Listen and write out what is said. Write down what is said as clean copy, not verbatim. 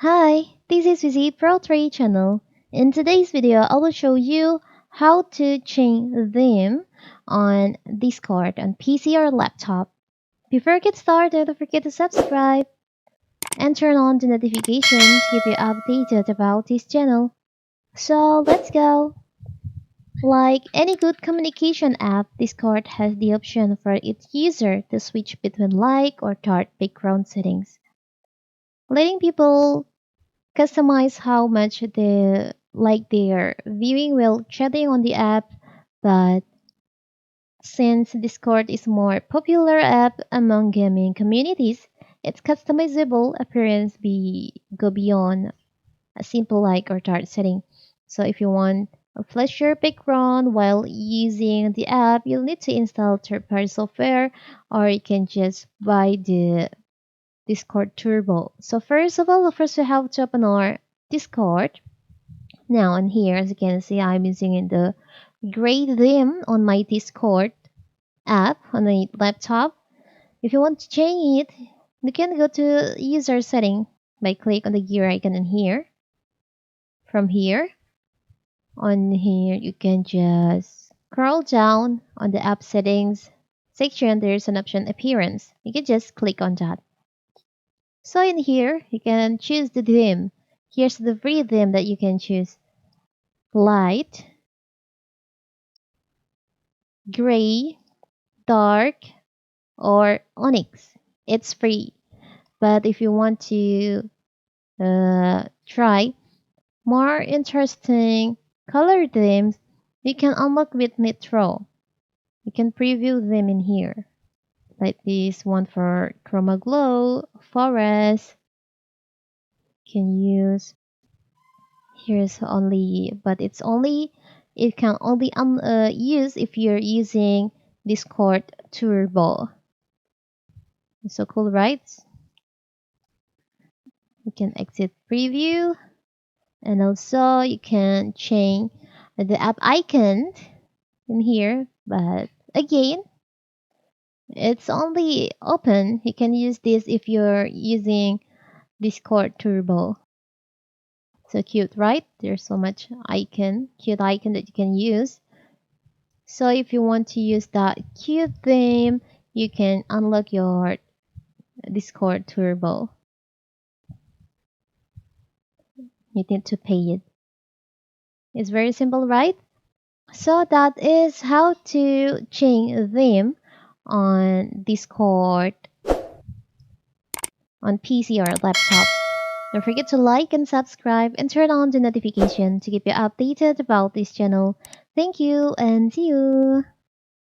Hi, this is Vizi Pro 3 channel. In today's video, I will show you how to change theme on Discord on PC or laptop. Before I get started, don't forget to subscribe and turn on the notification to keep you updated about this channel. So let's go! Like any good communication app, Discord has the option for its user to switch between like or dark background settings, letting people customize how much they like their viewing while chatting on the app. But since Discord is more popular app among gaming communities, its customizable appearance go beyond a simple like or dark setting. So if you want a flashier background while using the app, you'll need to install third-party software, or you can just buy the Discord Turbo. So first we have to open our Discord. Now on here, as you can see, I'm using the gray theme on my Discord app on my laptop. If you want to change it, you can go to user setting by click on the gear icon in here. From here, on here, you can just scroll down on the app settings section. There's an option appearance. You can just click on that. So in here, you can choose the theme. Here's the free theme that you can choose. Light, gray, dark, or onyx. It's free. But if you want to try more interesting color themes, you can unlock with Nitro. You can preview them in here. Like this one for Chroma Glow, Forest. You can use here's only, but it can only use if you're using Discord Turbo. So cool, right? You can exit preview, and also you can change the app icon in here, but again, it's only open. You can use this if you're using Discord Turbo. So cute, right? There's so much cute icon that you can use. So if you want to use that cute theme, you can unlock your Discord Turbo. You need to pay it. It's very simple, right? So that is how to change theme on Discord on PC or laptop. Don't forget to like and subscribe and turn on the notification to keep you updated about this channel. Thank you and see you!